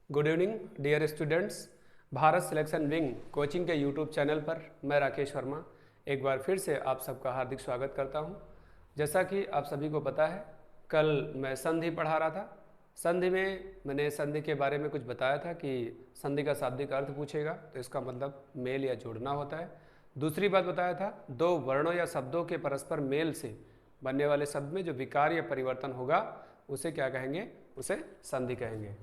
Good evening dear students. Bharat selection wing coaching के YouTube channel पर मैं राकेश वर्मा एक बार फिर से आप सबका हार्दिक स्वागत करता हूं। जैसा कि आप सभी को पता है, कल मैं संधि पढ़ा रहा था। संधि में मैंने संधि के बारे में कुछ बताया था कि संधि का शाब्दिक अर्थ पूछेगा तो इसका मतलब मेल या जोड़ना होता है। दूसरी बात बताया था, दो वर्णों या शब्दों के परस्पर मेल से बनने वाले शब्द में जो विकार या परिवर्तन होगा उसे क्या कहेंगे, उसे संधि कहेंगे।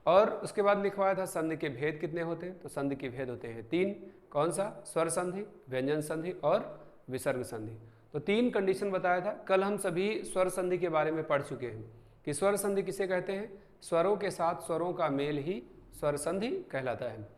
और उसके बाद लिखवाया था संधि के भेद कितने होते हैं, तो संधि के भेद होते हैं तीन। कौन सा? स्वर संधि, व्यंजन संधि और विसर्ग संधि। तो तीन कंडीशन बताया था। कल हम सभी स्वर संधि के बारे में पढ़ चुके हैं कि स्वर संधि किसे कहते हैं, स्वरों के साथ स्वरों का मेल ही स्वर संधि कहलाता है।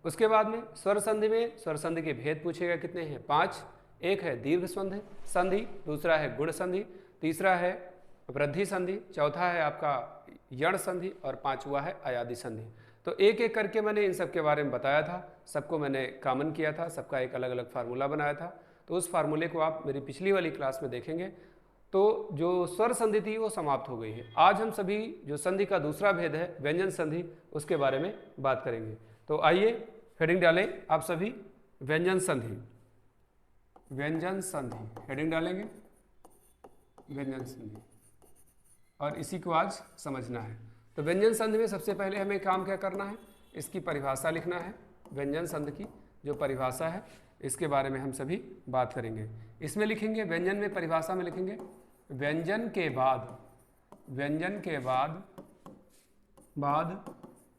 उसके बाद में स्वर संधि में स्वर संधि के भेद पूछेगा, कितने हैं? 5। एक है दीर्घ संधि, दूसरा है गुण संधि, तीसरा है वृद्धि संधि, चौथा है आपका यण संधि और पांचवा है अयादि संधि। तो एक एक करके मैंने इन सब के बारे में बताया था, सबको मैंने कॉमन किया था, सबका एक अलग अलग फार्मूला बनाया था। तो उस फार्मूले को आप मेरी पिछली वाली क्लास में देखेंगे तो जो स्वर संधि थी वो समाप्त हो गई है। आज हम सभी जो संधि का दूसरा भेद है व्यंजन संधि, उसके बारे में बात करेंगे। तो आइए हेडिंग डालें आप सभी, व्यंजन संधि। व्यंजन संधि हेडिंग डालेंगे, व्यंजन संधि, और इसी को आज समझना है। तो व्यंजन संधि में सबसे पहले हमें काम क्या करना है, इसकी परिभाषा लिखना है। व्यंजन संधि की जो परिभाषा है इसके बारे में हम सभी बात करेंगे। इसमें लिखेंगे, व्यंजन में परिभाषा में लिखेंगे, व्यंजन के बाद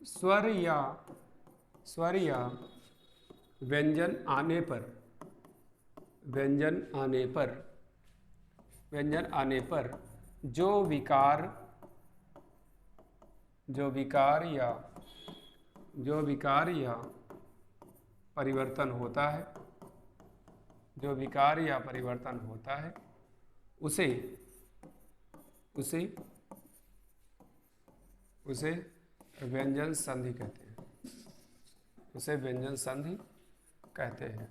स्वर या व्यंजन आने पर जो विकार या परिवर्तन होता है, उसे व्यंजन संधि कहते हैं। उसे व्यंजन संधि कहते हैं।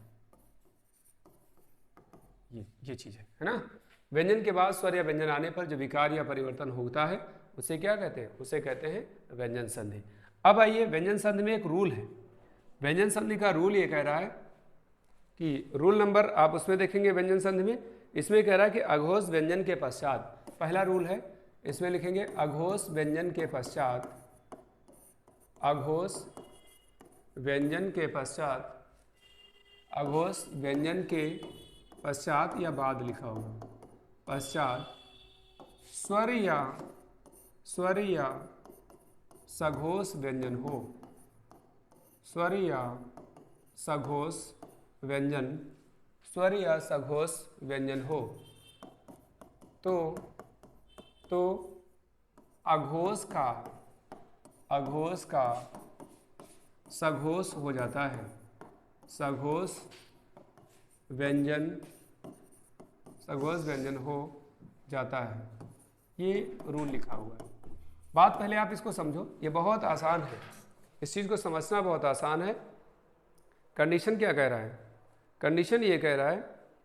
ये चीज है ना। व्यंजन के बाद स्वर या व्यंजन आने पर जो विकार या परिवर्तन होता है उसे क्या कहते हैं, उसे कहते हैं व्यंजन संधि। अब आइए, व्यंजन संधि में एक रूल है। व्यंजन संधि का रूल ये कह रहा है कि रूल नंबर आप उसमें देखेंगे व्यंजन संधि में, इसमें कह रहा है कि अघोष व्यंजन के पश्चात, पहला रूल है इसमें लिखेंगे अघोष व्यंजन के पश्चात या बाद लिखा होगा, पश्चात स्वर या सघोष व्यंजन हो, स्वर या सघोष व्यंजन हो तो अघोष का सघोष हो जाता है, सघोष व्यंजन हो जाता है। ये रूल लिखा हुआ है। बात पहले आप इसको समझो, ये बहुत आसान है, इस चीज़ को समझना बहुत आसान है। कंडीशन क्या कह रहा है? कंडीशन ये कह रहा है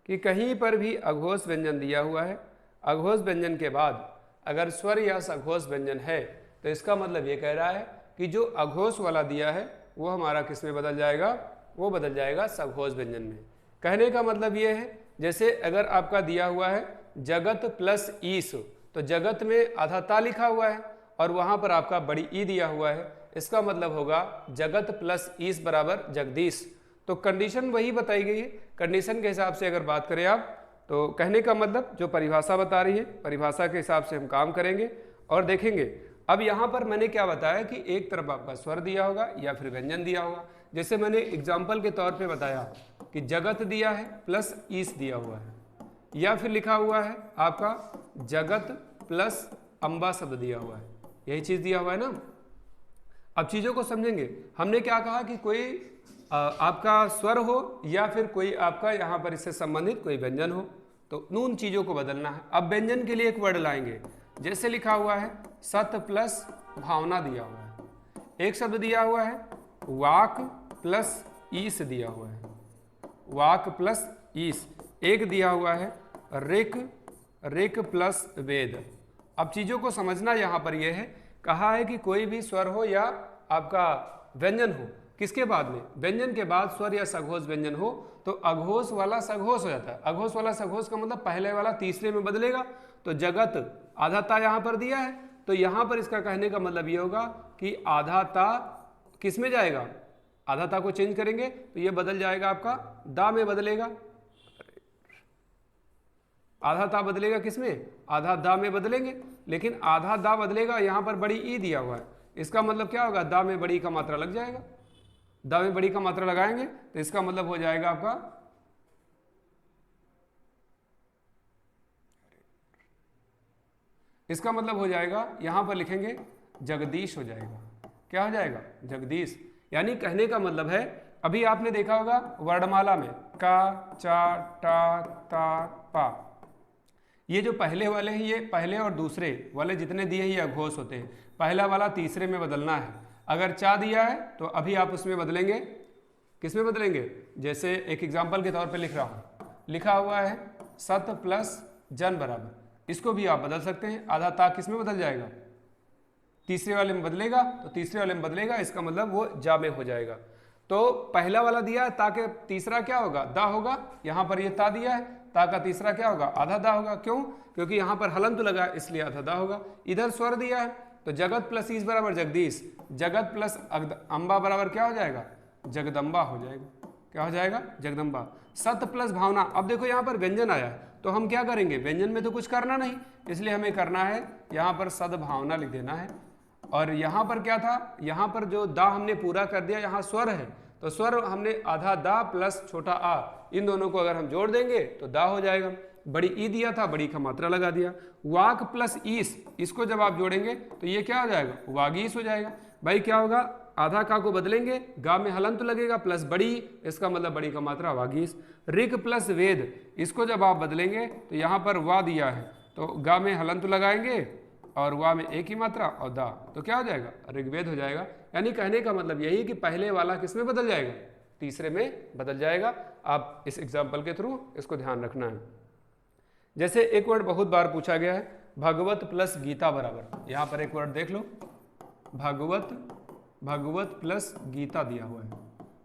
कि कहीं पर भी अघोष व्यंजन दिया हुआ है, अघोष व्यंजन के बाद अगर स्वर या सघोष व्यंजन है तो इसका मतलब ये कह रहा है कि जो अघोष वाला दिया है वो हमारा किस में बदल जाएगा, वो बदल जाएगा सघोष व्यंजन में। कहने का मतलब ये है, जैसे अगर आपका दिया हुआ है जगत प्लस ईस, तो जगत में आधा ता लिखा हुआ है और वहां पर आपका बड़ी ई दिया हुआ है, इसका मतलब होगा जगत प्लस ईस बराबर जगदीश। तो कंडीशन वही बताई गई है। कंडीशन के हिसाब से अगर बात करें आप, तो कहने का मतलब जो परिभाषा बता रही है, परिभाषा के हिसाब से हम काम करेंगे और देखेंगे। अब यहाँ पर मैंने क्या बताया कि एक तरफ आपका स्वर दिया होगा या फिर व्यंजन दिया होगा। जैसे मैंने एग्जाम्पल के तौर पे बताया कि जगत दिया है प्लस ईस दिया हुआ है, या फिर लिखा हुआ है आपका जगत प्लस अम्बा शब्द दिया हुआ है, यही चीज़ दिया हुआ है ना। अब चीज़ों को समझेंगे। हमने क्या कहा कि कोई आपका स्वर हो या फिर कोई आपका यहाँ पर इससे संबंधित कोई व्यंजन हो, तो उन चीज़ों को बदलना है। अब व्यंजन के लिए एक वर्ड लाएंगे, जैसे लिखा हुआ है सत प्लस भावना दिया हुआ है, एक शब्द दिया हुआ है वाक प्लस ईस दिया हुआ है, वाक प्लस ईस, एक दिया हुआ है ऋक, ऋक प्लस वेद। अब चीज़ों को समझना यहाँ पर यह है, कहा है कि कोई भी स्वर हो या आपका व्यंजन हो, किसके बाद में, व्यंजन के बाद स्वर या सघोष व्यंजन हो तो अघोष वाला सघोष हो जाता है। अघोष वाला सघोष का मतलब पहले वाला तीसरे में बदलेगा। तो जगत आधा ता यहाँ पर दिया है, तो यहाँ पर इसका कहने का मतलब ये होगा कि आधा ता किस में जाएगा, आधा ता को चेंज करेंगे तो ये बदल जाएगा आपका दा में बदलेगा। आधा ता बदलेगा किस में, आधा दा में बदलेंगे, लेकिन आधा दा बदलेगा, यहाँ पर बड़ी ई दिया हुआ है, इसका मतलब क्या होगा, दा में बड़ी का मात्रा लग जाएगा। दा में बड़ी का मात्रा लगाएंगे तो इसका मतलब हो जाएगा आपका इसका मतलब हो जाएगा, यहां पर लिखेंगे जगदीश हो जाएगा। क्या हो जाएगा, जगदीश। यानी कहने का मतलब है, अभी आपने देखा होगा वर्णमाला में का, चा, टा, ता, पा, ये जो पहले वाले हैं, ये पहले और दूसरे वाले जितने दिए हैं ये अघोष होते हैं। पहला वाला तीसरे में बदलना है। अगर चा दिया है तो अभी आप उसमें बदलेंगे, किस में बदलेंगे, जैसे एक एग्जाम्पल के तौर पे लिख रहा हूँ, लिखा हुआ है सत प्लस जन बराबर, इसको भी आप बदल सकते हैं। आधा ता किस में बदल जाएगा, तीसरे वाले में बदलेगा, तो तीसरे वाले में बदलेगा, इसका मतलब वो जा में हो जाएगा। तो पहला वाला दिया है ता के तीसरा क्या होगा, दा होगा। यहाँ पर ये ता दिया है, ता का तीसरा क्या होगा, आधा दा होगा। क्यों, क्योंकि यहाँ पर हलंत लगा इसलिए आधा दा होगा। इधर स्वर दिया है तो जगत प्लस ईस बराबर जगदीश, जगत प्लस अम्बा बराबर क्या हो जाएगा, जगदम्बा हो जाएगा। क्या हो जाएगा, जगदम्बा। सत प्लस भावना, अब देखो यहाँ पर व्यंजन आया तो हम क्या करेंगे, व्यंजन में तो कुछ करना नहीं, इसलिए हमें करना है यहाँ पर सद्भावना लिख देना है। और यहाँ पर क्या था, यहाँ पर जो दा हमने पूरा कर दिया, यहाँ स्वर है तो स्वर हमने आधा दा प्लस छोटा आ, इन दोनों को अगर हम जोड़ देंगे तो दा हो जाएगा। बड़ी ई दिया था, बड़ी का मात्रा लगा दिया। वाक प्लस ईस, इसको जब आप जोड़ेंगे तो ये क्या हो जाएगा, वागीस हो जाएगा। भाई क्या होगा, आधा का को बदलेंगे, गा में हलंत लगेगा प्लस बड़ी, इसका मतलब बड़ी का मात्रा वागीस। ऋग प्लस वेद, इसको जब आप बदलेंगे तो यहाँ पर वा दिया है तो गा में हलंत लगाएंगे और वा में एक ही मात्रा और दा, तो क्या हो जाएगा, ऋग्वेद हो जाएगा। यानी कहने का मतलब यही कि पहले वाला किस में बदल जाएगा, तीसरे में बदल जाएगा। आप इस एग्जाम्पल के थ्रू इसको ध्यान रखना है। जैसे एक वर्ड बहुत बार पूछा गया है, भगवत प्लस गीता बराबर, यहाँ पर एक वर्ड देख लो, भगवत प्लस गीता दिया हुआ है।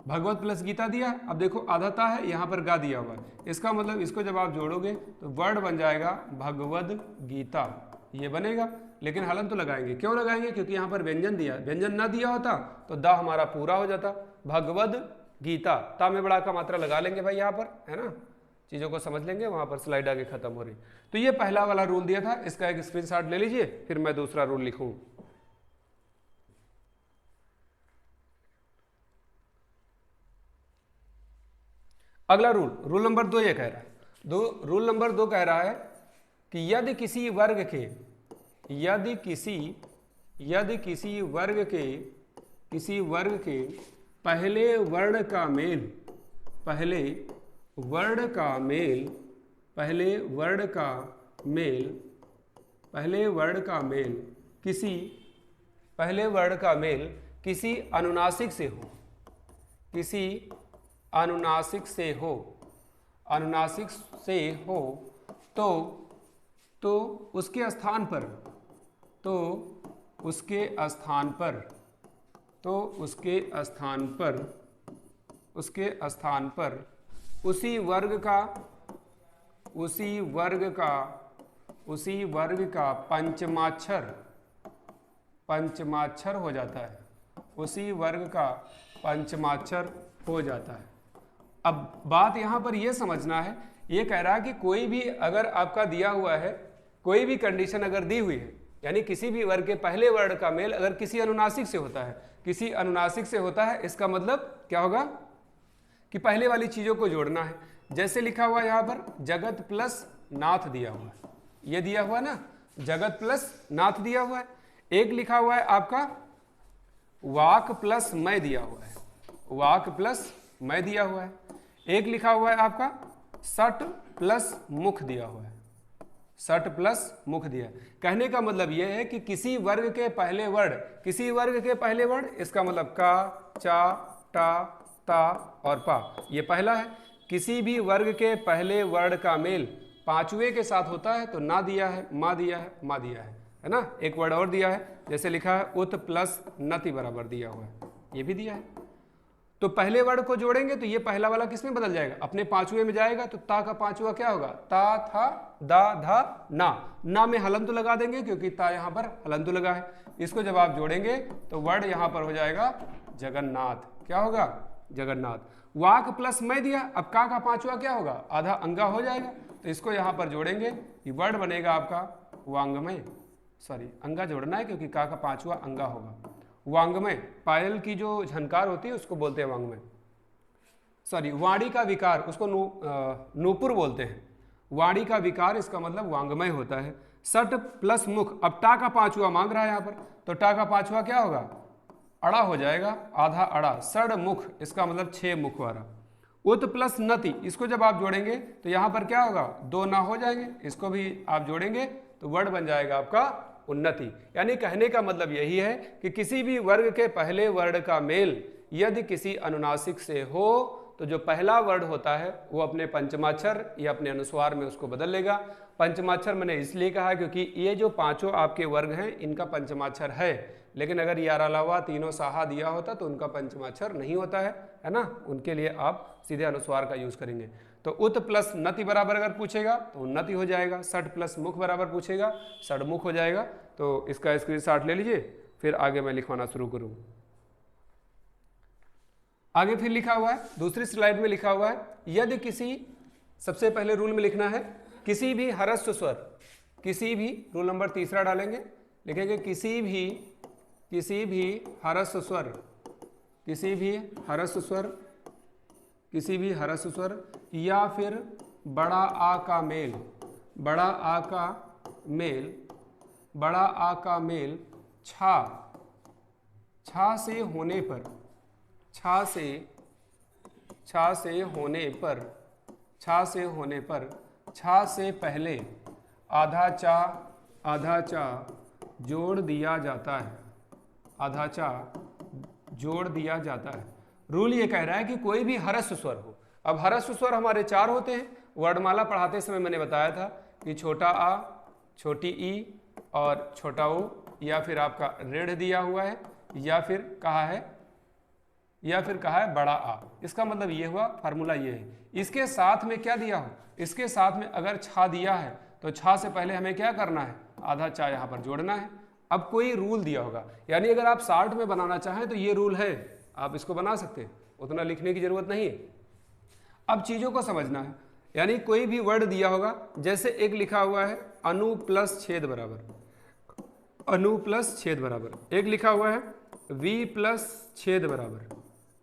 भगवत प्लस गीता दिया, अब देखो आधा ता है, यहाँ पर गा दिया हुआ है, इसका मतलब इसको जब आप जोड़ोगे तो वर्ड बन जाएगा भगवद गीता, ये बनेगा। लेकिन हलन तो लगाएंगे, क्यों लगाएंगे, क्योंकि यहाँ पर व्यंजन दिया, व्यंजन ना दिया होता तो दा हमारा पूरा हो जाता। भगवद गीता, ता में बड़ा का मात्रा लगा लेंगे भाई यहाँ पर, है ना, चीज़ों को समझ लेंगे, वहाँ पर स्लाइड आगे खत्म हो रही। तो ये पहला वाला रूल दिया था, इसका एक स्क्रीनशॉट ले लीजिए, फिर मैं दूसरा रूल लिखूँ। अगला रूल, रूल नंबर 2 ये कह रहा है, रूल नंबर 2 कह रहा है कि यदि किसी वर्ग के पहले वर्ण का मेल किसी अनुनासिक से हो तो उसके स्थान पर उसी वर्ग का पंचमाक्षर हो जाता है, उसी वर्ग का पंचमाक्षर हो जाता है। अब बात यहाँ पर यह समझना है, ये कह रहा है कि कोई भी अगर आपका दिया हुआ है, कोई भी कंडीशन अगर दी हुई है, यानी किसी भी वर्ग के पहले वर्ण का मेल अगर किसी अनुनासिक से होता है, इसका मतलब क्या होगा कि पहले वाली चीजों को जोड़ना है। जैसे लिखा हुआ यहाँ पर जगत प्लस नाथ दिया हुआ है, ये दिया हुआ ना, जगत प्लस नाथ दिया हुआ है। एक लिखा हुआ है आपका वाक प्लस मैं दिया हुआ है, वाक प्लस मैं दिया हुआ है। एक लिखा हुआ है आपका सट प्लस मुख दिया हुआ है, सट प्लस मुख दिया। कहने का मतलब यह है कि किसी वर्ग के पहले वर्ण, इसका मतलब का, चा, टा, ता और पा, ये पहला है। किसी भी वर्ग के पहले वर्ण का मेल पांचवें के साथ होता है तो ना दिया है, मा दिया है, मा दिया है। है ना। एक वर्ड और दिया है, जैसे लिखा है उत प्लस नति बराबर दिया हुआ है, ये भी दिया है। तो पहले वर्ड को जोड़ेंगे तो ये पहला वाला किस में बदल जाएगा, अपने पांचवें में जाएगा। तो ता का पांचवा क्या होगा, ता था दा धा ना में हलंत लगा देंगे क्योंकि ता यहाँ पर हलंत लगा है। इसको जब आप जोड़ेंगे तो वर्ड यहाँ पर हो जाएगा जगन्नाथ। क्या होगा, जगन्नाथ। वाक प्लस मैं दिया, अब का पांचवा क्या होगा, आधा अंगा हो जाएगा। तो इसको यहाँ पर जोड़ेंगे, ये वर्ड बनेगा आपका वांगमय। सॉरी, अंगा जोड़ना है क्योंकि का पांचवा अंगा होगा। वांगमय, पायल की जो झनकार होती है उसको बोलते हैं वांगमय। सॉरी, वाणी का विकार, उसको नूपुर बोलते हैं। वाणी का विकार, इसका मतलब वांगमय होता है। सट प्लस मुख, अब टा का पांचवा मांग रहा है यहाँ पर, तो टा का पांचवा क्या होगा, अड़ा हो जाएगा, आधा अड़ा। सड़ मुख, इसका मतलब 6 मुख वाला। उत प्लस नति, इसको जब आप जोड़ेंगे तो यहाँ पर क्या होगा, 2 ना हो जाएंगे। इसको भी आप जोड़ेंगे तो वर्ड बन जाएगा आपका उन्नति। यानी कहने का मतलब यही है कि किसी भी वर्ग के पहले वर्ड का मेल यदि किसी अनुनासिक से हो तो जो पहला वर्ड होता है वो अपने पंचमाक्षर या अपने अनुस्वार में उसको बदल लेगा। पंचमाक्षर मैंने इसलिए कहा क्योंकि ये जो पांचों आपके वर्ग हैं इनका पंचमाक्षर है, लेकिन अगर यार अलावा तीनों साहा दिया होता तो उनका पंचमाक्षर नहीं होता है ना। उनके लिए आप सीधे अनुस्वार का यूज करेंगे। तो उत प्लस नति बराबर अगर पूछेगा तो उन्नति हो जाएगा। सट प्लस मुख बराबर पूछेगा, सड़मुख हो जाएगा। तो इसका स्क्रीनशॉट ले लीजिए, फिर आगे मैं लिखवाना शुरू करूँ। आगे फिर लिखा हुआ है, दूसरी स्लाइड में लिखा हुआ है, यदि किसी, सबसे पहले रूल में लिखना है किसी भी ह्रस्व स्वर, किसी भी, रूल नंबर तीसरा डालेंगे, लिखेंगे किसी भी ह्रस्व स्वर, किसी भी ह्रस्व स्वर, किसी भी ह्रस्व स्वर या फिर बड़ा आ का मेल, बड़ा आ का मेल, बड़ा आ का मेल छा से होने पर, छा से पहले आधा चा जोड़ दिया जाता है, आधा चा जोड़ दिया जाता है। रूल ये कह रहा है कि कोई भी ह्रस्व स्वर हो। अब ह्रस्व स्वर हमारे 4 होते हैं। वर्णमाला पढ़ाते समय मैंने बताया था कि छोटा आ, छोटी ई और छोटा ऊ, या फिर आपका ऋढ़ दिया हुआ है, या फिर कहा है बड़ा आ। इसका मतलब ये हुआ, फार्मूला ये है। इसके साथ में क्या दिया हो, इसके साथ में अगर छा दिया है तो छा से पहले हमें क्या करना है, आधा चा यहाँ पर जोड़ना है। अब कोई रूल दिया होगा, यानी अगर आप 60 में बनाना चाहें तो ये रूल है, आप इसको बना सकते हैं, उतना लिखने की जरूरत नहीं है। अब चीजों को समझना है, यानी कोई भी वर्ड दिया होगा, जैसे एक लिखा हुआ है अनु प्लस छेद बराबर, अनु प्लस छेद बराबर। एक लिखा हुआ है वी प्लस छेद बराबर,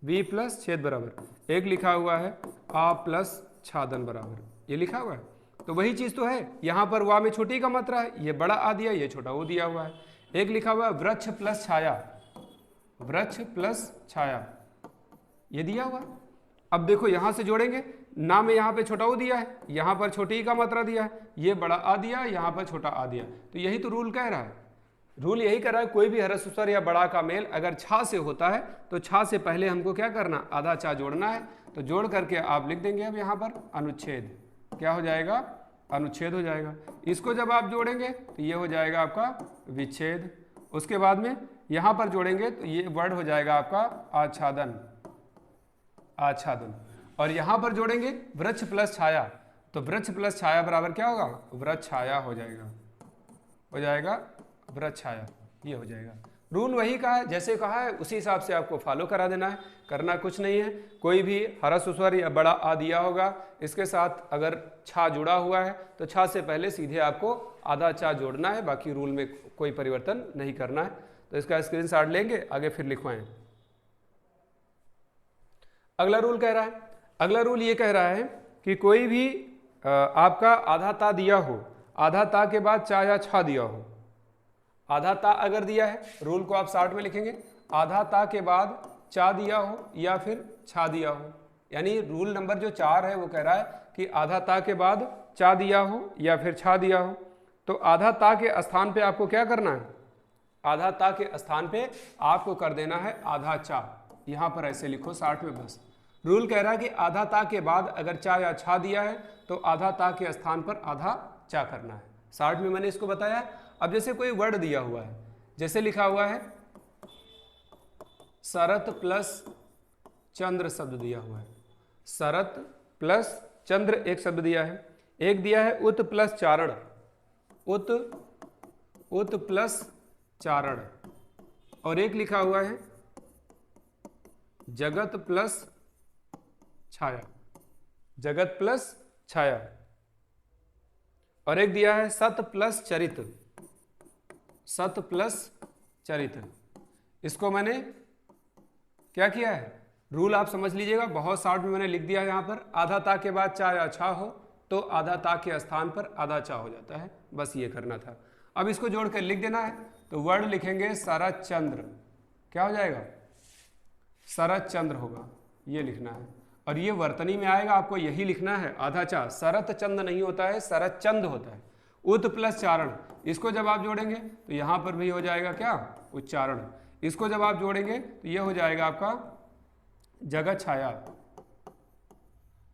वी प्लस छेद बराबर। एक लिखा हुआ है आ प्लस छादन बराबर, ये लिखा हुआ है। तो वही चीज तो है, यहाँ पर वा में छोटी का मात्रा है, ये बड़ा आ दिया, ये छोटा वो दिया हुआ है। एक लिखा हुआ है वृक्ष प्लस छाया, वृक्ष प्लस छाया, ये दिया हुआ। अब देखो यहां से जोड़ेंगे, ना में यहाँ पे छोटा ओ दिया है, यहाँ पर छोटी ई का मात्रा दिया है, ये बड़ा आ दिया, यहाँ पर छोटा आ दिया। तो यही तो रूल कह रहा है, रूल यही कह रहा है कोई भी ह्रस्व स्वर या बड़ा का मेल अगर छा से होता है तो छा से पहले हमको क्या करना, आधा चा जोड़ना है। तो जोड़ करके आप लिख देंगे अब यहाँ पर अनुच्छेद, क्या हो जाएगा, अनुच्छेद हो जाएगा। इसको जब आप जोड़ेंगे तो ये हो जाएगा आपका विच्छेद। उसके बाद में यहाँ पर जोड़ेंगे तो ये वर्ड हो जाएगा आपका आच्छादन, आच्छादन। और यहाँ पर जोड़ेंगे वृक्ष प्लस छाया, तो वृक्ष प्लस छाया बराबर क्या होगा, वृक्ष छाया हो जाएगा, हो जाएगा वृक्ष छाया, ये हो जाएगा। रूल वही कहा है, जैसे कहा है उसी हिसाब से आपको फॉलो करा देना है, करना कुछ नहीं है। कोई भी ह्रस्व स्वर या बड़ा आ दिया होगा, इसके साथ अगर छा जुड़ा हुआ है तो छा से पहले सीधे आपको आधा चा जोड़ना है, बाकी रूल में कोई परिवर्तन नहीं करना है। तो इसका स्क्रीनशॉट लेंगे, आगे फिर लिखवाएं। अगला रूल कह रहा है, अगला रूल ये कह रहा है कि कोई भी आपका आधा ता दिया हो, आधा ता के बाद चा या छा दिया हो, आधा ता अगर दिया है, रूल को आप 60 में लिखेंगे, आधा ता के बाद चा दिया हो या फिर छा दिया हो। यानी रूल नंबर जो 4 है वो कह रहा है कि आधा ता के बाद चा दिया हो या फिर छा दिया हो। तो आधा ता के स्थान पे आपको क्या करना है, आधा ता के स्थान पे आपको कर देना है आधा चा, यहाँ पर ऐसे लिखो 60 में बस। रूल कह रहा है कि आधा ता के बाद अगर चा या छा दिया है तो आधा ता के स्थान पर आधा चा करना है। 60 में मैंने इसको बताया। अब जैसे कोई वर्ड दिया हुआ है, जैसे लिखा हुआ है शरत प्लस चंद्र शब्द दिया हुआ है, शरत प्लस चंद्र एक शब्द दिया है, एक दिया है उत प्लस चारण, उत प्लस चारण, और एक लिखा हुआ है जगत प्लस छाया, जगत प्लस छाया, और एक दिया है सत प्लस चरित, सत प्लस चरित। इसको मैंने क्या किया है, रूल आप समझ लीजिएगा, बहुत शॉर्ट में मैंने लिख दिया है यहाँ पर, आधा ता के बाद चा या छा हो तो आधा ता के स्थान पर आधा चा हो जाता है, बस ये करना था। अब इसको जोड़कर लिख देना है, तो वर्ड लिखेंगे शरत चंद्र, क्या हो जाएगा, शरत चंद्र होगा, ये लिखना है। और ये वर्तनी में आएगा, आपको यही लिखना है, आधा चा, शरत चंद नहीं होता है, शरत चंद होता है। उत प्लस चारण, इसको जब आप जोड़ेंगे तो यहाँ पर भी हो जाएगा क्या, उच्चारण। इसको जब आप जोड़ेंगे तो ये हो जाएगा आपका जगत छाया,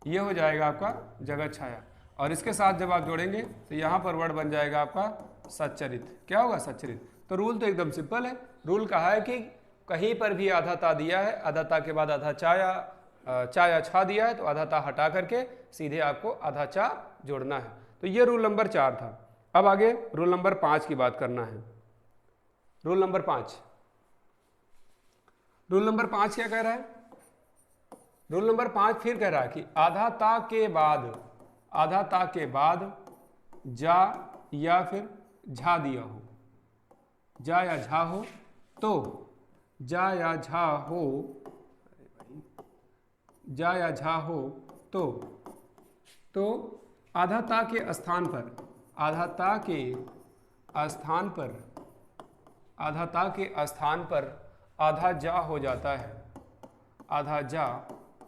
ये हो जाएगा आपका जगत छाया, और इसके साथ जब आप जोड़ेंगे तो यहाँ पर वर्ड बन जाएगा आपका सच्चरित। क्या होगा, सच्चरित। तो रूल तो एकदम सिंपल है, रूल कहा है कि कहीं पर भी आधा ता दिया है, आधा ता के बाद आधा चा या छा दिया है, तो आधा ता हटा करके सीधे आपको आधा चा जोड़ना है। तो ये रूल नंबर 4 था। अब आगे रूल नंबर 5 की बात करना है। रूल नंबर 5, रूल नंबर 5 क्या कह रहा है, रूल नंबर 5 फिर कह रहा है कि आधा ता के बाद जा या फिर झा दिया हो, जा या झा हो तो, जा या झा हो, जा या झा हो तो आधा ता के स्थान पर, आधा ता के स्थान पर, आधा ता के स्थान पर आधा जा हो जाता है, आधा जा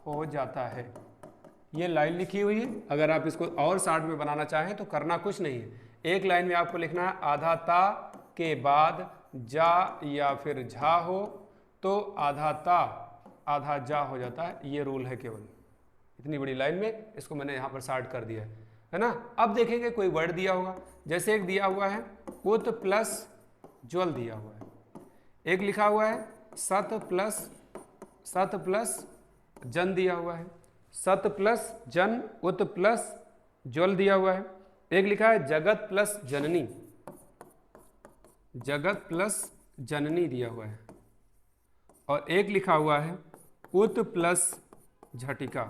हो जाता है। ये लाइन लिखी हुई है, अगर आप इसको और शॉर्ट में बनाना चाहें तो करना कुछ नहीं है, एक लाइन में आपको लिखना है आधा ता के बाद जा या फिर झा हो तो आधा ता आधा जा हो जाता है। ये रूल है केवल, इतनी बड़ी लाइन में इसको मैंने यहाँ पर शॉर्ट कर दिया है ना। अब देखेंगे कोई वर्ड दिया होगा, जैसे एक दिया हुआ है उत प्लस ज्वल दिया हुआ है, एक लिखा हुआ है सत प्लस जन दिया हुआ है, सत प्लस जन उत प्लस ज्वल दिया हुआ है, एक लिखा है जगत प्लस जननी, जगत प्लस जननी दिया हुआ है, और एक लिखा हुआ है उत प्लस झटिका।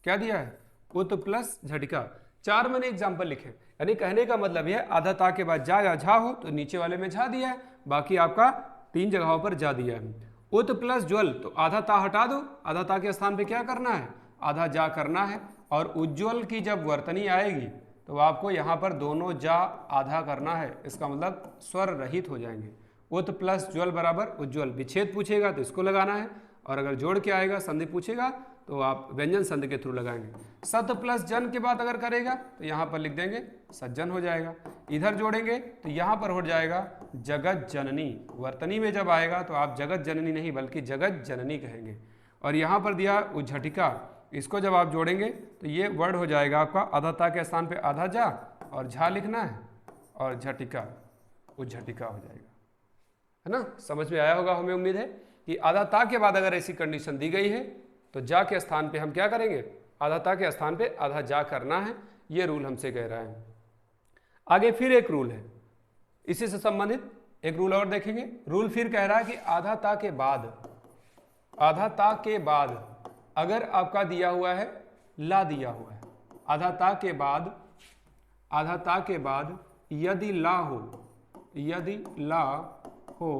क्या दिया है, उत प्लस झटिका। 4 मैंने एग्जाम्पल लिखे, यानी कहने का मतलब यह आधा ता के बाद जा या झा हो तो नीचे वाले में झा दिया है, बाकी आपका 3 जगहों पर जा दिया है। उत प्लस ज्वल तो आधा ता हटा दो, आधा ता के स्थान पे क्या करना है, आधा जा करना है, और उज्ज्वल की जब वर्तनी आएगी तो आपको यहाँ पर दोनों जा आधा करना है, इसका मतलब स्वर रहित हो जाएंगे। उत प्लस ज्वल बराबर उज्ज्वल, विच्छेद पूछेगा तो इसको लगाना है, और अगर जोड़ के आएगा संधि पूछेगा तो आप व्यंजन संधि के थ्रू लगाएंगे। सत प्लस जन के बाद अगर करेगा तो यहाँ पर लिख देंगे सज्जन हो जाएगा, इधर जोड़ेंगे तो यहाँ पर हो जाएगा जगत जननी। वर्तनी में जब आएगा तो आप जगत जननी नहीं बल्कि जगत जननी कहेंगे। और यहाँ पर दिया उज्झटिका, इसको जब आप जोड़ेंगे तो ये वर्ड हो जाएगा आपका आधा ता के स्थान पे आधा जा और झा लिखना है, और झटिका उज्झटिका हो जाएगा, है ना। समझ में आया होगा हमें उम्मीद है कि आधा ता के बाद अगर ऐसी कंडीशन दी गई है तो जा के स्थान पे हम क्या करेंगे, आधा ता के स्थान पे आधा जा करना है। ये रूल हमसे कह रहा है। आगे फिर एक रूल है, इसी से संबंधित एक रूल और देखेंगे। रूल फिर कह रहा है कि आधा ता के बाद, आधा ता के बाद अगर आपका दिया हुआ है ला दिया हुआ है, आधा ता के बाद, आधा ता के बाद यदि ला हो, यदि ला हो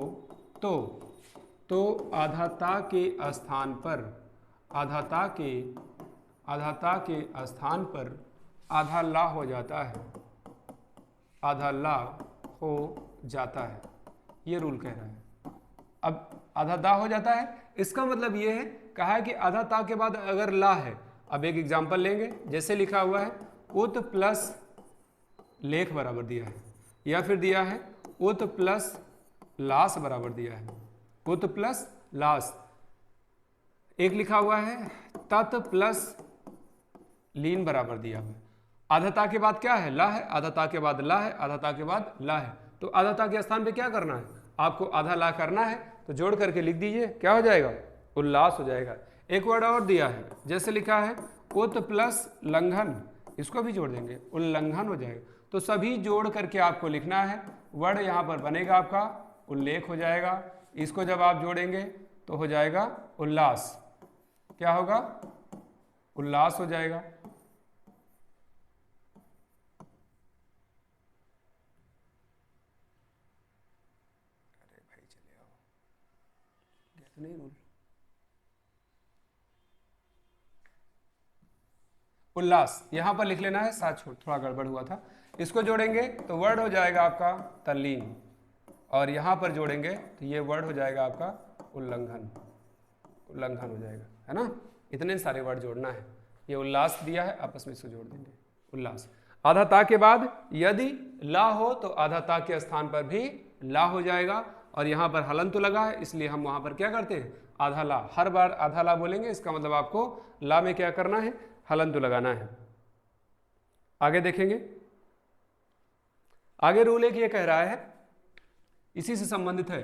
तो आधा ता के स्थान पर, आधा ता के स्थान पर आधा ला हो जाता है, आधा ला हो जाता है। ये रूल कह रहा है। अब आधा दा हो जाता है, इसका मतलब ये है, कहा है कि आधा ता के बाद अगर ला है। अब एक एग्जांपल लेंगे, जैसे लिखा हुआ है उत प्लस लेख बराबर दिया है, या फिर दिया है उत प्लस लास बराबर दिया है, उत प्लस लास। एक लिखा हुआ है तत् प्लस लीन बराबर दिया हुआ है। आधा ता के बाद क्या है, ला है, आधा ता के बाद ला है, आधा ता के बाद ला है, तो आधा ता के स्थान पे क्या करना है, आपको आधा ला करना है, तो जोड़ करके लिख दीजिए, क्या हो जाएगा, उल्लास हो जाएगा। एक वर्ड और दिया है, जैसे लिखा है उत प्लस लंघन, इसको भी जोड़ देंगे, उल्लंघन हो जाएगा। तो सभी जोड़ करके आपको लिखना है, वर्ड यहाँ पर बनेगा आपका उल्लेख हो जाएगा, इसको जब आप जोड़ेंगे तो हो जाएगा उल्लास, क्या होगा, उल्लास हो जाएगा। अरे भाई चले आओ, नहीं रूल, उल्लास यहां पर लिख लेना है, साथ छोड़ थोड़ा गड़बड़ हुआ था, इसको जोड़ेंगे तो वर्ड हो जाएगा आपका तल्लीन, और यहां पर जोड़ेंगे तो ये वर्ड हो जाएगा आपका उल्लंघन, उल्लंघन हो जाएगा, है ना। इतने सारे वर्ड जोड़ना है, ये उल्लास दिया है, आपस में इसको जोड़ देंगे, उल्लास। आधा ता के बाद यदि ला हो तो आधा ता के स्थान पर भी ला हो जाएगा, और यहाँ पर हलन तो लगा है इसलिए हम वहां पर क्या करते हैं, आधा ला, हर बार आधा ला बोलेंगे, इसका मतलब आपको ला में क्या करना है, हलन तो लगाना है। आगे देखेंगे, आगे रूल एक ये कह रहा है, इसी से संबंधित है,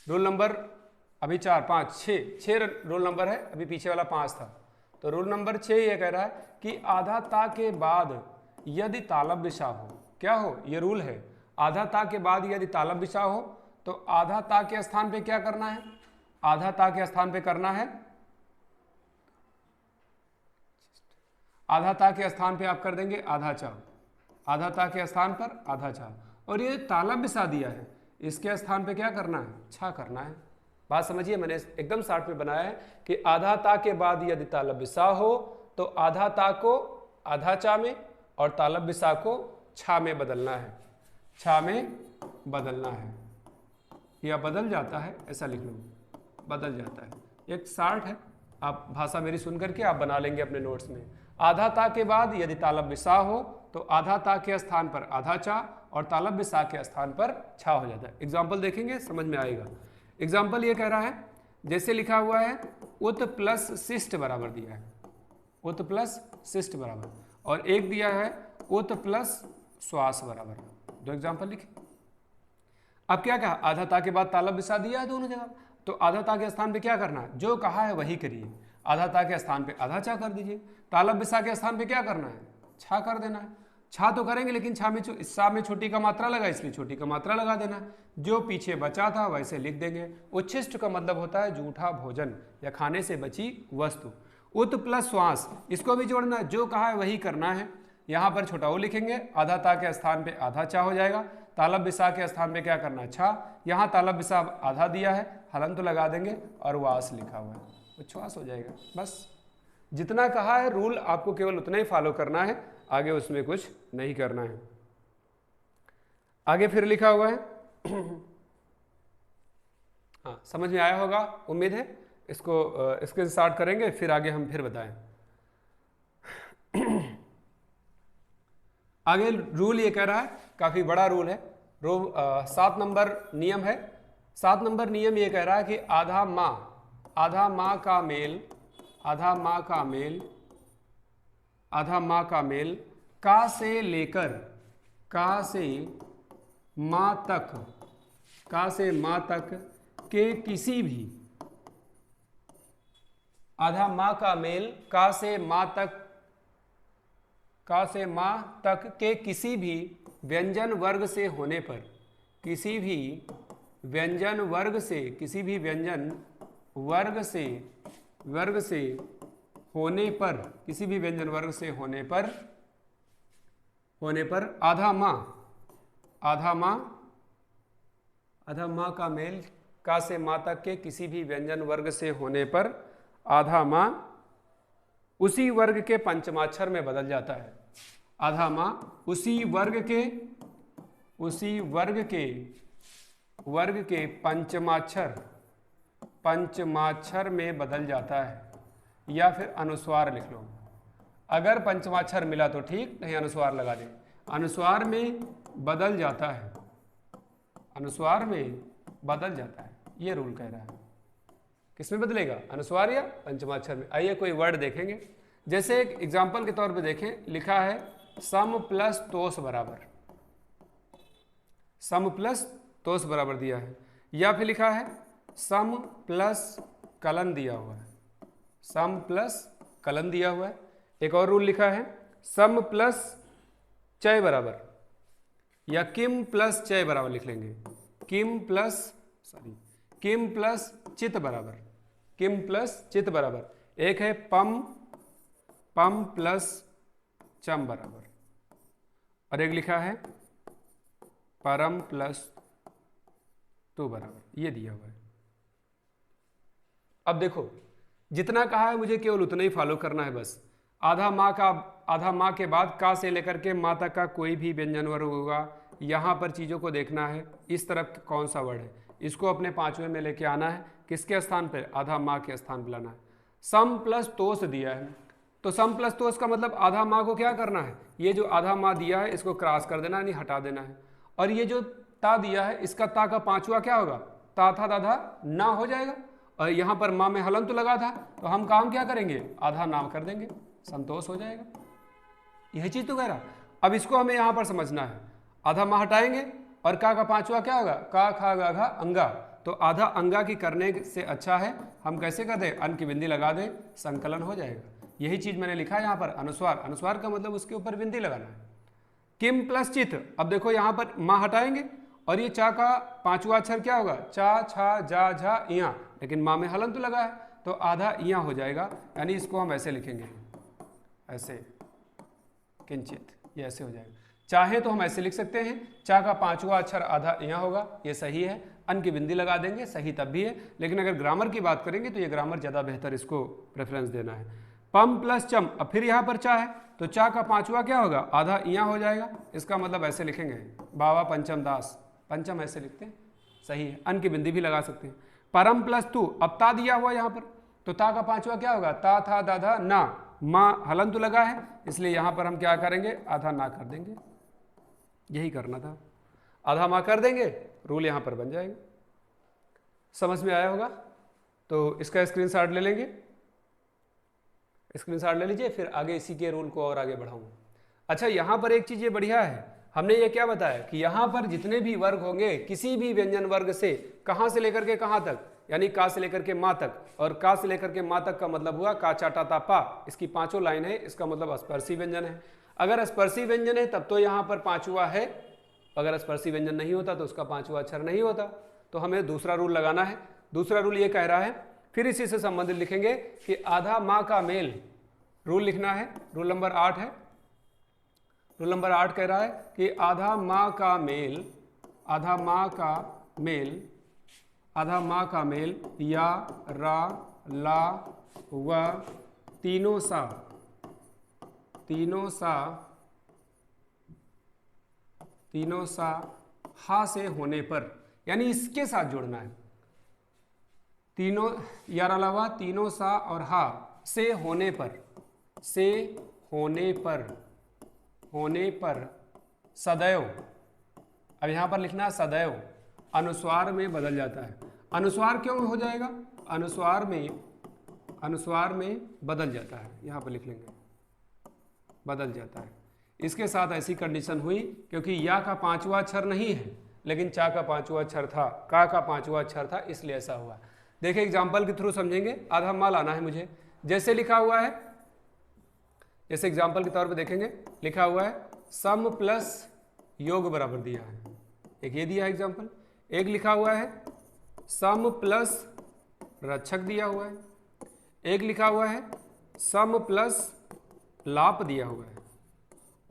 रूल नंबर अभी 4 5 6 रोल नंबर है, अभी पीछे वाला 5 था, तो रूल नंबर 6 ये कह रहा है कि आधा ता के बाद यदि तालब विषा हो, क्या हो, ये रूल है, आधा ता के बाद यदि तालब विषा हो तो आधा ता के स्थान पे क्या करना है, आधा ता के स्थान पे करना है, आधा ता के स्थान पे आप कर देंगे आधा चा, आधा ता के स्थान पर आधा चा, और ये तालब विषा दिया है, इसके स्थान पे क्या करना है, छा करना है। बात समझिए, मैंने एकदम शार्ट में बनाया है कि आधा ता के बाद यदि तालब विसा हो तो आधा ता को आधा चा में और तालब विसा को छा में बदलना है, छा में बदलना है, या बदल जाता है, ऐसा लिख लो, बदल जाता है। एक शार्ट है, आप भाषा मेरी सुन करके आप बना लेंगे अपने नोट्स में। आधा ता के बाद यदि तालब विसा हो तो आधा ता के स्थान पर आधा चा और तालब विसा के स्थान पर छा हो जाता है। एग्जाम्पल देखेंगे समझ में आएगा। एग्जाम्पल ये कह रहा है, जैसे लिखा हुआ है उत प्लस शिष्ट बराबर दिया है, उत प्लस शिष्ट बराबर, और एक दिया है उत प्लस श्वास बराबर, दो एग्जाम्पल लिखे। अब क्या कहा, आधा ता के बाद तालब विसा दिया है दोनों जगह, तो आधा ता के स्थान पे क्या करना है, जो कहा है वही करिए, आधा ता के स्थान पे आधा चा कर दीजिए, तालब विसा के स्थान पे क्या करना है, छा कर देना है। छा तो करेंगे लेकिन छा में सा में छोटी का मात्रा लगा, इसलिए छोटी का मात्रा लगा देना है, जो पीछे बचा था वैसे लिख देंगे। उच्छिष्ट का मतलब होता है जूठा भोजन या खाने से बची वस्तु। उत प्लस श्वास, इसको भी जोड़ना है, जो कहा है वही करना है। यहाँ पर छोटा ओ लिखेंगे, आधा ता के स्थान पे आधा चा हो जाएगा, तालब विसा के स्थान पे क्या करना है, छा, यहाँ तालब विसा आधा दिया है, हलन तो लगा देंगे और वास लिखा हुआ है, उच्छ्वास हो जाएगा। बस जितना कहा है रूल आपको केवल उतना ही फॉलो करना है, आगे उसमें कुछ नहीं करना है। आगे फिर लिखा हुआ है हाँ, समझ में आया होगा उम्मीद है। इसको इसके स्टार्ट करेंगे, फिर आगे हम फिर बताएं। आगे रूल ये कह रहा है, काफी बड़ा रूल है, 7 नंबर नियम है। 7 नंबर नियम ये कह रहा है कि आधा माँ का मेल, आधा माँ का मेल, आधा माँ का मेल का से लेकर का से माँ तक, का से माँ तक के किसी भी, आधा माँ का मेल का से माँ तक, का से माँ तक के किसी भी व्यंजन वर्ग से होने पर, किसी भी व्यंजन वर्ग से, किसी भी व्यंजन वर्ग से होने पर, किसी भी व्यंजन वर्ग से होने पर आधा माँ का मेल का से माँ तक के किसी भी व्यंजन वर्ग से होने पर आधा माँ उसी वर्ग के पंचमाक्षर में बदल जाता है। आधा माँ उसी वर्ग के पंचमाक्षर में बदल जाता है, या फिर अनुस्वार लिख लो। अगर पंचमाक्षर मिला तो ठीक, नहीं अनुस्वार लगा दें। अनुस्वार में बदल जाता है, अनुस्वार में बदल जाता है, ये रूल कह रहा है। किसमें बदलेगा, अनुस्वार या पंचमाक्षर में। आइए कोई वर्ड देखेंगे, जैसे एक एग्जाम्पल के तौर पे देखें, लिखा है सम प्लस तोष बराबर, सम प्लस तोस बराबर दिया है, या फिर लिखा है सम प्लस कलन दिया हुआ है, सम प्लस कलन दिया हुआ है। एक और रूल लिखा है सम प्लस चय बराबर, या किम प्लस चय बराबर लिख लेंगे, किम प्लस चित बराबर, किम प्लस चित बराबर। एक है पम प्लस चम बराबर, और एक लिखा है परम प्लस तु बराबर, ये दिया हुआ है। अब देखो जितना कहा है मुझे केवल उतना ही फॉलो करना है बस। आधा माँ के बाद का से लेकर के माँ तक का कोई भी व्यंजन वर्ग होगा, यहाँ पर चीज़ों को देखना है, इस तरफ कौन सा वर्ड है, इसको अपने पांचवें में लेके आना है। किसके स्थान पर? आधा माँ के स्थान पर लाना है। सम प्लस तोस दिया है, तो सम प्लस तोस का मतलब आधा माँ को क्या करना है, ये जो आधा माँ दिया है इसको क्रॉस कर देना, यानी हटा देना है। और ये जो ता दिया है, इसका ता का पांचवा क्या होगा? ता था दाधा ना हो जाएगा, और यहाँ पर माँ में हलंत लगा था, तो हम काम क्या करेंगे? आधा नाम कर देंगे, संतोष हो जाएगा। यही चीज तो कह रहा। अब इसको हमें यहाँ पर समझना है। आधा माँ हटाएंगे और का पांचवा क्या होगा? का खा गा घा अंगा, तो आधा अंगा की करने से अच्छा है हम कैसे कर दें? अन की बिंदी लगा दें, संकलन हो जाएगा। यही चीज मैंने लिखा है यहाँ पर अनुस्वार। अनुस्वार का मतलब उसके ऊपर बिंदी लगाना है। किम प्लस चित, अब देखो यहाँ पर माँ हटाएंगे और ये चा का पांचवा अक्षर क्या होगा? चा छा जा झा इया, लेकिन माँ में हलंत लगा है तो आधा इया हो जाएगा, यानी इसको हम ऐसे लिखेंगे, ऐसे किंचित, ये ऐसे हो जाएगा। चाहे तो हम ऐसे लिख सकते हैं, चा का पांचवा अक्षर आधा इया होगा, ये सही है, अन की बिंदी लगा देंगे, सही तब भी है। लेकिन अगर ग्रामर की बात करेंगे तो ये ग्रामर ज़्यादा बेहतर, इसको प्रेफरेंस देना है। पम प्लस चम, अब फिर यहाँ पर चा है तो चा का पांचवा क्या होगा? आधा इया हो जाएगा, इसका मतलब ऐसे लिखेंगे बाबा पंचम दास, पंचम ऐसे लिखते हैं, सही है। अन की बिंदी भी लगा सकते हैं। परम प्लस तू, अब ता दिया हुआ यहाँ पर, तो ता का पांचवा क्या होगा? ता था दाधा ना, माँ हलंतु लगा है, इसलिए यहाँ पर हम क्या करेंगे? आधा ना कर देंगे। यही करना था, आधा माँ कर देंगे, रूल यहाँ पर बन जाएगा। समझ में आया होगा? तो इसका स्क्रीनशॉट ले लेंगे, स्क्रीनशॉट ले लीजिए, फिर आगे इसी के रूल को और आगे बढ़ाऊंगा। अच्छा, यहाँ पर एक चीज़ ये बढ़िया है, हमने ये क्या बताया कि यहाँ पर जितने भी वर्ग होंगे किसी भी व्यंजन वर्ग से, कहाँ से लेकर के कहाँ तक, यानी का से लेकर के माँ तक, और का से लेकर के माँ तक का मतलब हुआ का चाटा ता पा, इसकी पांचों लाइन है, इसका मतलब स्पर्शी व्यंजन है। अगर स्पर्शी व्यंजन है तब तो यहाँ पर पांचवा है, अगर स्पर्शी व्यंजन नहीं होता तो उसका पांचवा अक्षर नहीं होता, तो हमें दूसरा रूल लगाना है। दूसरा रूल ये कह रहा है, फिर इसी से संबंधित लिखेंगे कि आधा माँ का मेल, रूल लिखना है, रूल नंबर 8 है। रूल नंबर 8 कह रहा है कि आधा माँ का मेल, आधा माँ का मेल, आधा माँ का मेल या रा ला व तीनों सा, तीनों सा हा से होने पर, यानी इसके साथ जोड़ना है। तीनों यार अलावा तीनों सा और हा से होने पर, से होने पर सदैव, अब यहां पर लिखना है सदैव, अनुस्वार में बदल जाता है। अनुस्वार क्यों हो जाएगा? अनुस्वार में बदल जाता है, यहां पर लिख लेंगे बदल जाता है। इसके साथ ऐसी कंडीशन हुई क्योंकि या का पांचवा अक्षर नहीं है, लेकिन चा का पांचवा अक्षर था, का पांचवा अक्षर था, इसलिए ऐसा हुआ। देखिए एग्जाम्पल के थ्रू समझेंगे। आधा माँ लाना है मुझे, जैसे लिखा हुआ है, जैसे एग्जाम्पल के तौर पे देखेंगे, लिखा हुआ है सम प्लस योग बराबर दिया है, एक ये दिया है एग्जाम्पल। एक लिखा हुआ है सम प्लस रक्षक दिया हुआ है, एक लिखा हुआ है सम प्लस लाप दिया हुआ है,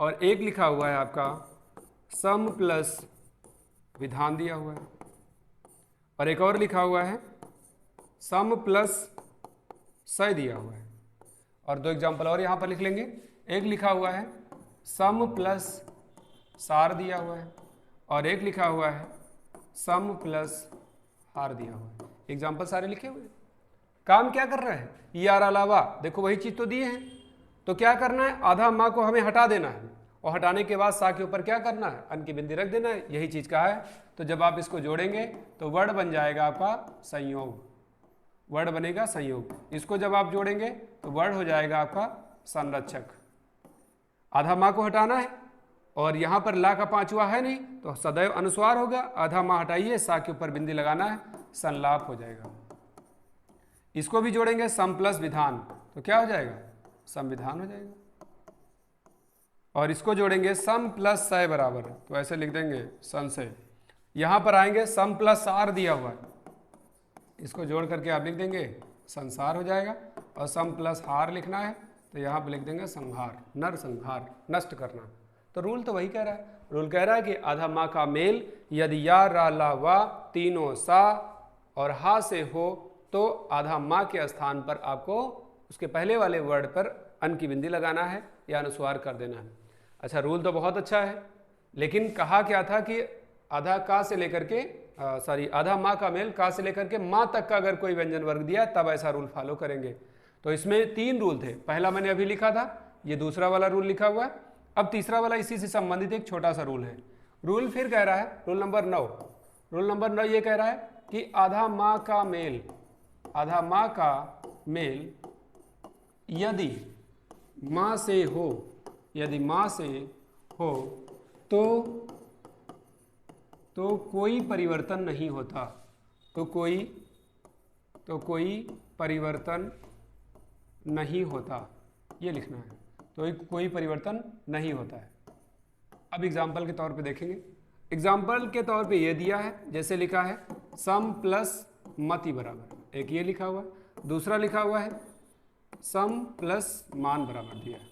और एक लिखा हुआ है आपका सम प्लस विधान दिया हुआ है, और एक और लिखा हुआ है सम प्लस सय दिया हुआ है। और दो एग्जाम्पल और यहाँ पर लिख लेंगे। एक लिखा हुआ है सम प्लस सार दिया हुआ है, और एक लिखा हुआ है सम प्लस हार दिया हुआ है। एग्जाम्पल सारे लिखे हुए हैं। काम क्या कर रहा है? यार अलावा, देखो वही चीज तो दिए हैं, तो क्या करना है? आधा माँ को हमें हटा देना है, और हटाने के बाद सा के ऊपर क्या करना है? अन की बिंदी रख देना है, यही चीज कहा है। तो जब आप इसको जोड़ेंगे तो वर्ड बन जाएगा आपका संयोग, वर्ड बनेगा संयोग। इसको जब आप जोड़ेंगे तो वर्ड हो जाएगा आपका संरक्षक। आधा माँ को हटाना है और यहाँ पर ला का पांचवा है नहीं, तो सदैव अनुस्वार होगा। आधा माँ हटाइए, सा के ऊपर बिंदी लगाना है, संलाप हो जाएगा। इसको भी जोड़ेंगे सम प्लस विधान, तो क्या हो जाएगा? संविधान हो जाएगा। और इसको जोड़ेंगे सम प्लस सय बराबर, तो ऐसे लिख देंगे संशय। यहाँ पर आएंगे सम प्लस सार दिया हुआ है, इसको जोड़ करके आप लिख देंगे संसार हो जाएगा। और सम प्लस हार लिखना है, तो यहाँ पर लिख देंगे संहार, नर संहार, नष्ट करना। तो रूल तो वही कह रहा है। रूल कह रहा है कि आधा माँ का मेल यदि या रा ला वा तीनों सा और हा से हो तो आधा माँ के स्थान पर आपको उसके पहले वाले वर्ड पर अन की बिंदी लगाना है या अनुस्वार कर देना है। अच्छा, रूल तो बहुत अच्छा है, लेकिन कहा क्या था कि आधा का से लेकर के आधा माँ का मेल का से लेकर के माँ तक का अगर कोई व्यंजन वर्ग दिया तब ऐसा रूल फॉलो करेंगे। तो इसमें 3 रूल थे। पहला मैंने अभी लिखा था, ये दूसरा वाला रूल लिखा हुआ है। अब तीसरा वाला इसी से संबंधित एक छोटा सा रूल है। रूल फिर कह रहा है, रूल नंबर 9। रूल नंबर 9 ये कह रहा है कि आधा माँ का मेल यदि माँ से हो तो कोई परिवर्तन नहीं होता। तो कोई परिवर्तन नहीं होता, ये लिखना है। तो कोई परिवर्तन नहीं होता है। अब एग्जाम्पल के तौर पे देखेंगे। एग्जाम्पल के तौर पे ये दिया है, जैसे लिखा है सम प्लस मति बराबर, एक ये लिखा हुआ है, दूसरा लिखा हुआ है सम प्लस मान बराबर दिया है।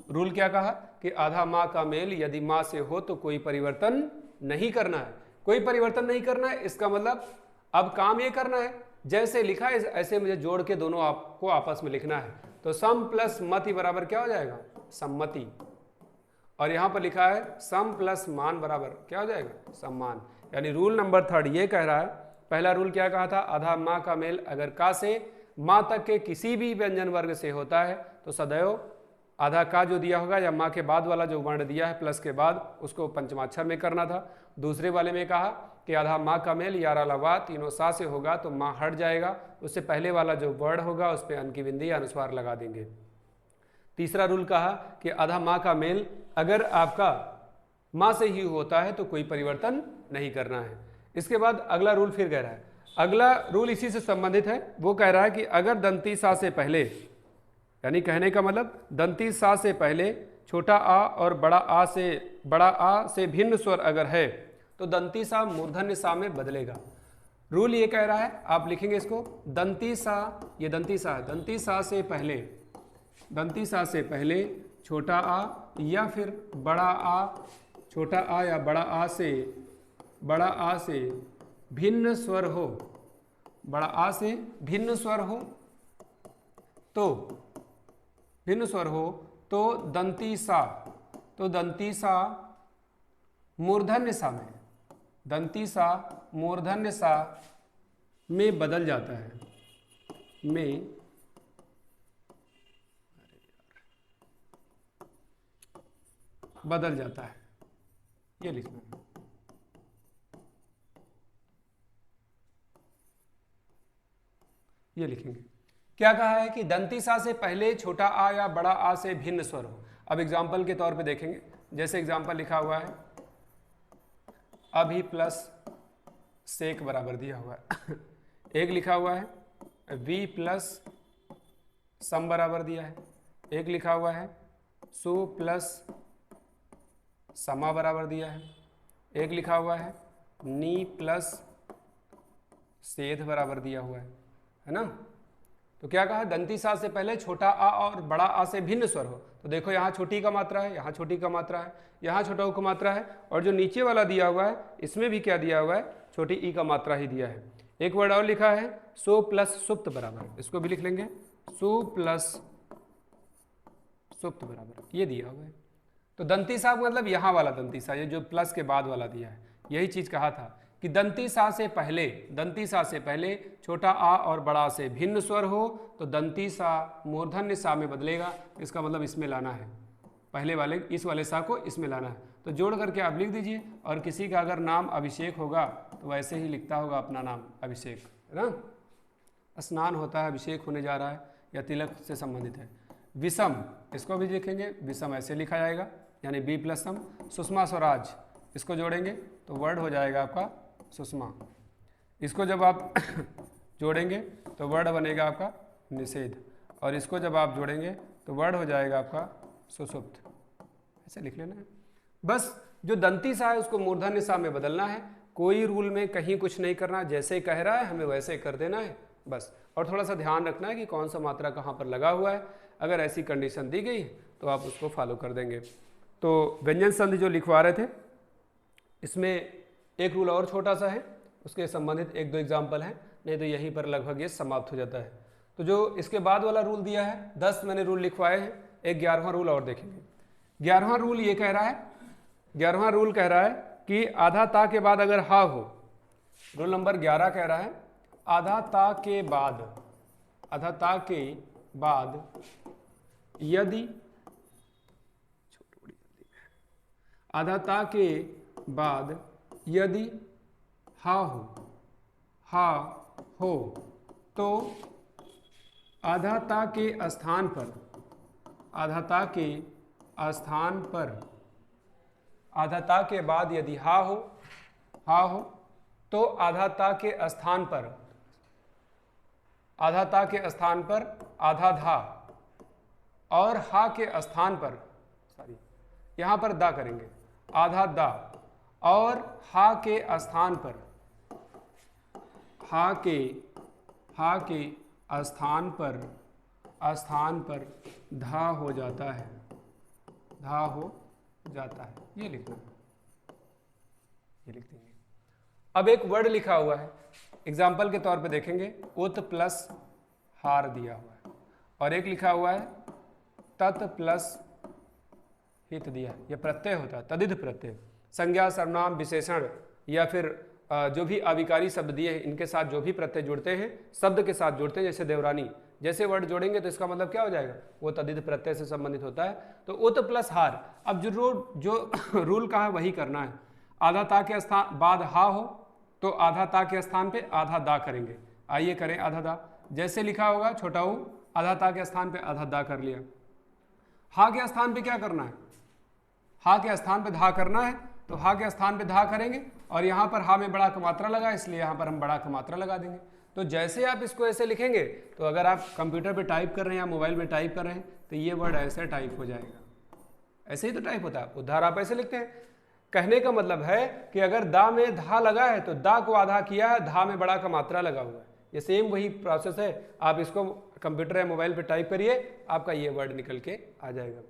रूल क्या कहा कि आधा माँ का मेल यदि माँ से हो तो कोई परिवर्तन नहीं करना है। कोई परिवर्तन नहीं करना है, इसका मतलब अब काम ये करना है जैसे लिखा है ऐसे मुझे जोड़ के दोनों आपको आपस में लिखना है। तो सम प्लस मति बराबर क्या हो जाएगा? सम्मति। और यहां पर लिखा है सम प्लस मान बराबर क्या हो जाएगा? सम्मान। यानी रूल नंबर 3 ये कह रहा है, पहला रूल क्या कहा था? आधा माँ का मेल अगर का से माँ तक के किसी भी व्यंजन वर्ग से होता है तो सदैव आधा का जो दिया होगा या माँ के बाद वाला जो वर्ण दिया है प्लस के बाद उसको पंचमाक्षर में करना था। दूसरे वाले में कहा कि आधा माँ का मेल या रा ला वा तीनों सा से होगा तो माँ हट जाएगा, उससे पहले वाला जो वर्ड होगा उस पर अन की बिंदी या अनुस्वार लगा देंगे। तीसरा रूल कहा कि आधा माँ का मेल अगर आपका माँ से ही होता है तो कोई परिवर्तन नहीं करना है। इसके बाद अगला रूल फिर कह रहा है, अगला रूल इसी से संबंधित है। वो कह रहा है कि अगर दंती सा से पहले, यानी कहने का मतलब दंती सा से पहले छोटा आ और बड़ा आ से भिन्न स्वर अगर है तो दंती सा मूर्धन्य सा में बदलेगा। रूल ये कह रहा है, आप लिखेंगे इसको दंती सा, ये दंती सा है, दंती सा से पहले छोटा आ या फिर बड़ा आ, छोटा आ या बड़ा आ से भिन्न स्वर हो, बड़ा आ से भिन्न स्वर हो तो दंती सा मूर्धन्य सा में, दंती सा मूर्धन्य सा में बदल जाता है, बदल जाता है, ये लिखना है। ये लिखेंगे। क्या कहा है कि दंती सा से पहले छोटा आ या बड़ा आ से भिन्न स्वर हो। अब एग्जाम्पल के तौर पे देखेंगे, जैसे एग्जाम्पल लिखा हुआ है अभी प्लस सेक बराबर दिया हुआ है एक लिखा हुआ है वी प्लस सम बराबर दिया है, एक लिखा हुआ है सु प्लस समा बराबर दिया है, एक लिखा हुआ है नी प्लस सेध बराबर दिया हुआ है ना। तो क्या कहा? दंती सा से पहले छोटा आ और बड़ा आ से भिन्न स्वर हो। तो देखो यहाँ छोटी का मात्रा है, यहाँ छोटी का मात्रा है, यहाँ छोटा ऊ का मात्रा है, और जो नीचे वाला दिया हुआ है इसमें भी क्या दिया हुआ है? छोटी ई का मात्रा ही दिया है। एक वर्ड और लिखा है सो प्लस सुप्त बराबर, इसको भी लिख लेंगे सु प्लस सुप्त बराबर, ये दिया हुआ है। तो दंती सा मतलब यहाँ वाला दंती सा, ये जो प्लस के बाद वाला दिया है, यही चीज कहा था कि दंती सा से पहले छोटा आ और बड़ा आ से भिन्न स्वर हो तो दंती सा मूर्धन्य सा में बदलेगा। इसका मतलब इसमें लाना है, पहले वाले इस वाले सा को इसमें लाना है। तो जोड़ करके आप लिख दीजिए। और किसी का अगर नाम अभिषेक होगा तो वैसे ही लिखता होगा अपना नाम अभिषेक, है ना। स्नान होता है, अभिषेक होने जा रहा है या तिलक से संबंधित है। विषम, इसको भी लिखेंगे विषम, ऐसे लिखा जाएगा यानी बी प्लस सम। सुषमा स्वराज, इसको जोड़ेंगे तो वर्ड हो जाएगा आपका सुषमा। इसको जब आप जोड़ेंगे तो वर्ड बनेगा आपका निषेध, और इसको जब आप जोड़ेंगे तो वर्ड हो जाएगा आपका सुषुप्त। ऐसे लिख लेना है। बस जो दंती सा है उसको मूर्धन्य सा में बदलना है। कोई रूल में कहीं कुछ नहीं करना, जैसे कह रहा है हमें वैसे कर देना है बस। और थोड़ा सा ध्यान रखना है कि कौन सा मात्रा कहाँ पर लगा हुआ है। अगर ऐसी कंडीशन दी गई तो आप उसको फॉलो कर देंगे। तो व्यंजन संधि जो लिखवा रहे थे, इसमें एक रूल और छोटा सा है, उसके संबंधित एक दो एग्जाम्पल हैं, नहीं तो यहीं पर लगभग ये समाप्त हो जाता है। तो जो इसके बाद वाला रूल दिया है, 10 मैंने रूल लिखवाए हैं, एक 11वां रूल और देखेंगे। 11वां रूल ये कह रहा है, 11वां रूल कह रहा है कि आधा ता के बाद अगर हा हो, रूल नंबर 11 कह रहा है आधा ता के बाद, आधा ता के बाद यदि, आधा ता के बाद यदि हा हो तो आधा ता के स्थान पर, आधा ता के स्थान पर, आधा ता के बाद यदि हा हो तो आधा ता के स्थान पर, आधा ता के स्थान पर आधा धा, और हा के स्थान पर, सॉरी यहां पर दा करेंगे, आधा दा, और हा के स्थान पर, हा के स्थान पर धा हो जाता है, धा हो जाता है। ये लिखना, ये लिख देंगे। अब एक वर्ड लिखा हुआ है, एग्जाम्पल के तौर पे देखेंगे, उत प्लस हार दिया हुआ है, और एक लिखा हुआ है तत् प्लस हित दिया है। यह प्रत्यय होता है, तदिध प्रत्यय। संज्ञा, सर्वनाम, विशेषण या फिर जो भी अविकारी शब्द दिए हैं, इनके साथ जो भी प्रत्यय जुड़ते हैं, शब्द के साथ जुड़ते हैं, जैसे देवरानी जैसे वर्ड जोड़ेंगे तो इसका मतलब क्या हो जाएगा, वो तदिध प्रत्यय से संबंधित होता है। तो उत प्लस हार, अब जो रूल का है वही करना है। आधा ता के स्थान बाद हा हो तो आधा ता के स्थान पे आधा दा करेंगे। आइए करें आधा दा, जैसे लिखा होगा छोटा ऊ, आधा ता के स्थान पे आधा दा कर लिया। हा के स्थान पे क्या करना है, हा के स्थान पे धा करना है, तो हा के स्थान पे धा करेंगे, और यहाँ पर हा में बड़ा का मात्रा लगा, इसलिए यहाँ पर हम बड़ा का मात्रा लगा देंगे। तो जैसे आप इसको ऐसे लिखेंगे, तो अगर आप कंप्यूटर पे टाइप कर रहे हैं या मोबाइल में टाइप कर रहे हैं, तो ये वर्ड ऐसे टाइप हो जाएगा। ऐसे ही तो टाइप होता है, उद्धार आप ऐसे लिखते हैं। कहने का मतलब है कि अगर दा में धा लगा है तो दा को आधा किया है, धा में बड़ा का मात्रा लगा हुआ है। ये सेम वही प्रोसेस है, आप इसको कंप्यूटर या मोबाइल पे टाइप करिए, आपका ये वर्ड निकल के आ जाएगा।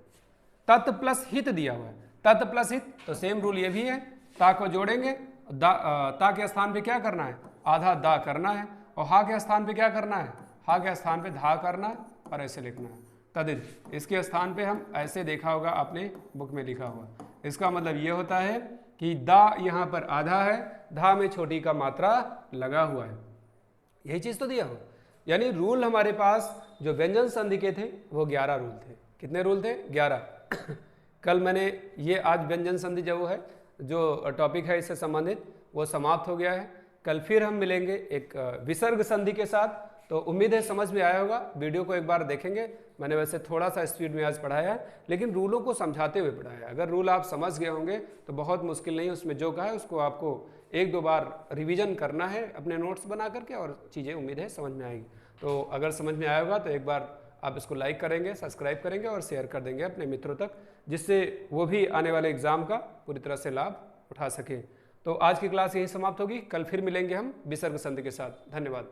तत् प्लस हित दिया हुआ है, तत् प्लस हित, तो सेम रूल ये भी है, ता को जोड़ेंगे, ता के स्थान पे क्या करना है, आधा दा करना है, और हा के स्थान पे क्या करना है, हा के स्थान पे धा करना है, और ऐसे लिखना है तदित। इसके स्थान पे हम ऐसे देखा होगा आपने बुक में लिखा हुआ। इसका मतलब ये होता है कि दा यहाँ पर आधा है, धा में छोटी का मात्रा लगा हुआ है। यही चीज तो दिया हो, यानी रूल हमारे पास जो व्यंजन संधि के थे वो 11 रूल थे। कितने रूल थे, 11। कल मैंने ये, आज व्यंजन संधि जो है, जो टॉपिक है इससे संबंधित, वो समाप्त हो गया है। कल फिर हम मिलेंगे एक विसर्ग संधि के साथ। तो उम्मीद है समझ में आया होगा। वीडियो को एक बार देखेंगे, मैंने वैसे थोड़ा सा स्पीड में आज पढ़ाया है, लेकिन रूलों को समझाते हुए पढ़ाया है। अगर रूल आप समझ गए होंगे तो बहुत मुश्किल नहीं, उसमें जो कहा है उसको आपको एक दो बार रिवीजन करना है अपने नोट्स बना करके, और चीज़ें उम्मीद है समझ में आएगी। तो अगर समझ में आया होगा तो एक बार आप इसको लाइक करेंगे, सब्सक्राइब करेंगे और शेयर कर देंगे अपने मित्रों तक, जिससे वो भी आने वाले एग्जाम का पूरी तरह से लाभ उठा सकें। तो आज की क्लास यहीं समाप्त होगी, कल फिर मिलेंगे हम विसर्ग संधि के साथ। धन्यवाद।